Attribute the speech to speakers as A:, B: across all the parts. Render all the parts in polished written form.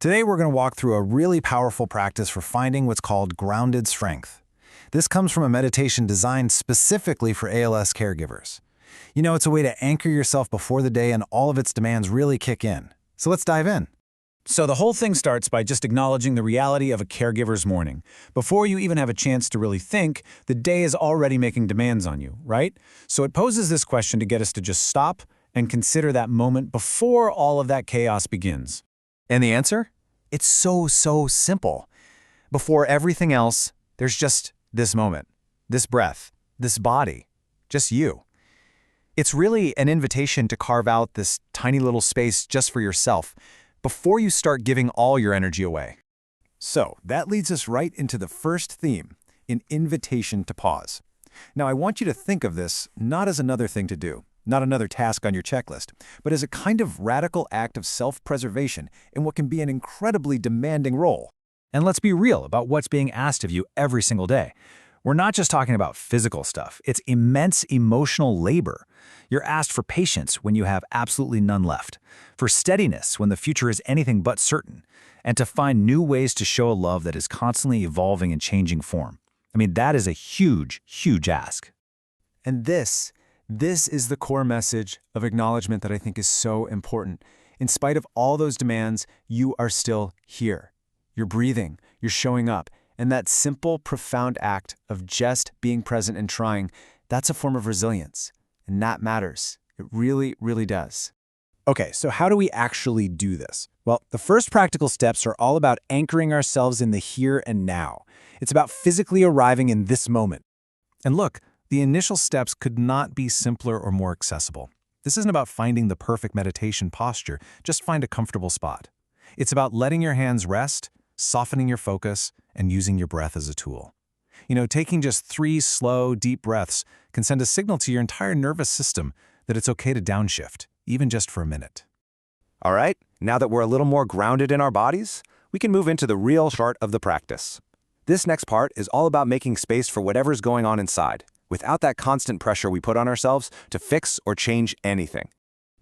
A: Today we're going to walk through a really powerful practice for finding what's called grounded strength. This comes from a meditation designed specifically for ALS caregivers. You know, it's a way to anchor yourself before the day and all of its demands really kick in. So let's dive in.
B: So the whole thing starts by just acknowledging the reality of a caregiver's morning. Before you even have a chance to really think, the day is already making demands on you, right? So it poses this question to get us to just stop and consider that moment before all of that chaos begins.
A: And the answer? It's so simple. Before everything else, there's just this moment, this breath, this body, just you. It's really an invitation to carve out this tiny little space just for yourself before you start giving all your energy away. So that leads us right into the first theme, an invitation to pause. Now I want you to think of this not as another thing to do, not another task on your checklist, but as a kind of radical act of self-preservation in what can be an incredibly demanding role.
B: And let's be real about what's being asked of you every single day. We're not just talking about physical stuff. It's immense emotional labor. You're asked for patience when you have absolutely none left, for steadiness when the future is anything but certain, and to find new ways to show a love that is constantly evolving and changing form. I mean, that is a huge ask.
C: And this is the core message of acknowledgement that I think is so important. In spite of all those demands, you are still here. You're breathing, you're showing up, and that simple, profound act of just being present and trying, that's a form of resilience. And that matters. It really does.
B: Okay, so how do we actually do this? Well, the first practical steps are all about anchoring ourselves in the here and now. It's about physically arriving in this moment.
A: And look, the initial steps could not be simpler or more accessible. This isn't about finding the perfect meditation posture, just find a comfortable spot. It's about letting your hands rest, softening your focus, and using your breath as a tool. You know, taking just 3 slow, deep breaths can send a signal to your entire nervous system that it's okay to downshift, even just for a minute.
D: All right, now that we're a little more grounded in our bodies, we can move into the real heart of the practice. This next part is all about making space for whatever's going on inside, without that constant pressure we put on ourselves to fix or change anything.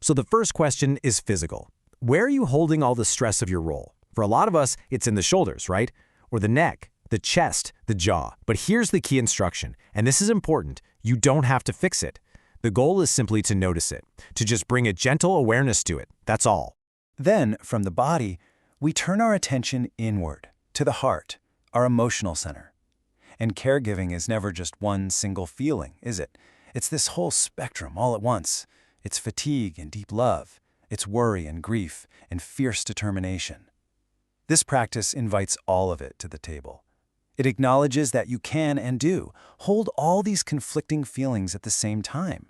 B: So the first question is physical. Where are you holding all the stress of your role? For a lot of us, it's in the shoulders, right? Or the neck, the chest, the jaw. But here's the key instruction, and this is important. You don't have to fix it. The goal is simply to notice it, to just bring a gentle awareness to it. That's all.
C: Then, from the body, we turn our attention inward, to the heart, our emotional center. And caregiving is never just one single feeling, is it? It's this whole spectrum all at once. It's fatigue and deep love. It's worry and grief and fierce determination. This practice invites all of it to the table. It acknowledges that you can and do hold all these conflicting feelings at the same time.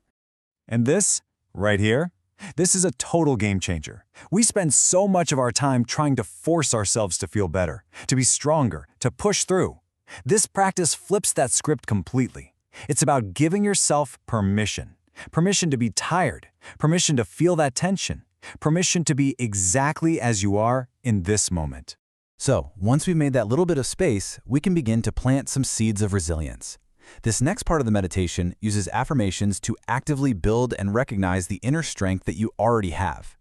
B: And this, right here, this is a total game changer. We spend so much of our time trying to force ourselves to feel better, to be stronger, to push through. This practice flips that script completely. It's about giving yourself permission. Permission to be tired, permission to feel that tension, permission to be exactly as you are in this moment.
A: So, once we've made that little bit of space, we can begin to plant some seeds of resilience. This next part of the meditation uses affirmations to actively build and recognize the inner strength that you already have.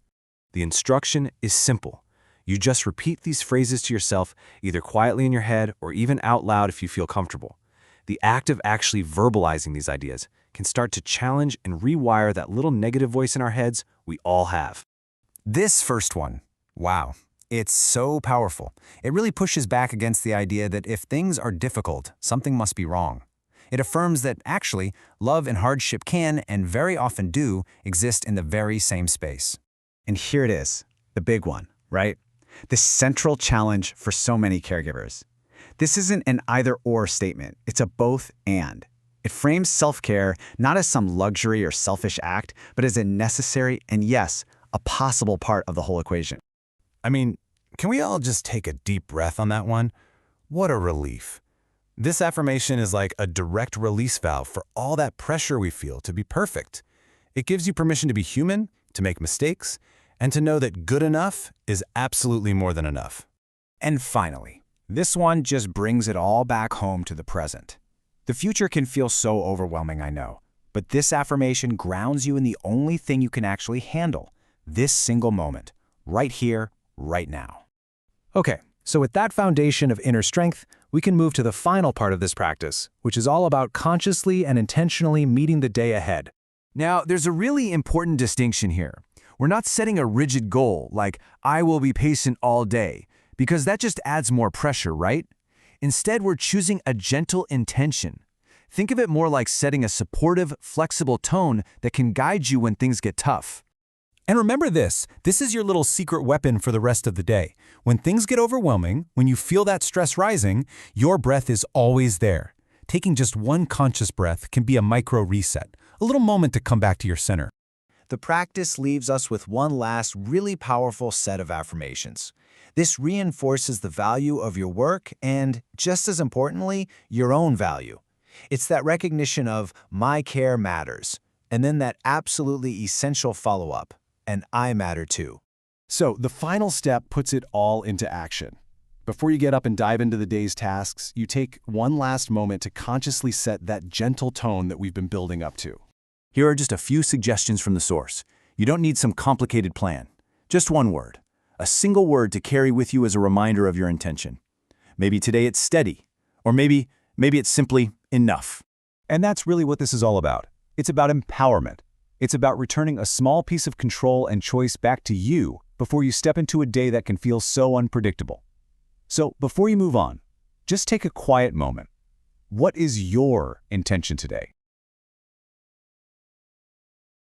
D: The instruction is simple. You just repeat these phrases to yourself, either quietly in your head or even out loud if you feel comfortable. The act of actually verbalizing these ideas can start to challenge and rewire that little negative voice in our heads we all have.
A: This first one, wow, it's so powerful. It really pushes back against the idea that if things are difficult, something must be wrong. It affirms that actually, love and hardship can, and very often do, exist in the very same space.
E: And here it is, the big one, right? The central challenge for so many caregivers. This isn't an either-or statement, it's a both-and. It frames self-care not as some luxury or selfish act, but as a necessary and, yes, a possible part of the whole equation.
A: I mean, can we all just take a deep breath on that one? What a relief. This affirmation is like a direct release valve for all that pressure we feel to be perfect. It gives you permission to be human, to make mistakes, and to know that good enough is absolutely more than enough.
C: And finally, this one just brings it all back home to the present. The future can feel so overwhelming, I know, but this affirmation grounds you in the only thing you can actually handle, this single moment, right here, right now.
A: Okay, so with that foundation of inner strength, we can move to the final part of this practice, which is all about consciously and intentionally meeting the day ahead. Now, there's a really important distinction here. We're not setting a rigid goal like, I will be patient all day, because that just adds more pressure, right? Instead, we're choosing a gentle intention. Think of it more like setting a supportive, flexible tone that can guide you when things get tough.
B: And remember this is your little secret weapon for the rest of the day. When things get overwhelming, when you feel that stress rising, your breath is always there. Taking just one conscious breath can be a micro reset, a little moment to come back to your center.
C: The practice leaves us with one last really powerful set of affirmations. This reinforces the value of your work and, just as importantly, your own value. It's that recognition of my care matters, and then that absolutely essential follow-up, and I matter too.
A: So the final step puts it all into action. Before you get up and dive into the day's tasks, you take one last moment to consciously set that gentle tone that we've been building up to.
B: Here are just a few suggestions from the source. You don't need some complicated plan. Just one word. A single word to carry with you as a reminder of your intention. Maybe today it's steady, or maybe it's simply enough.
C: And that's really what this is all about. It's about empowerment. It's about returning a small piece of control and choice back to you before you step into a day that can feel so unpredictable. So before you move on, just take a quiet moment. What is your intention today?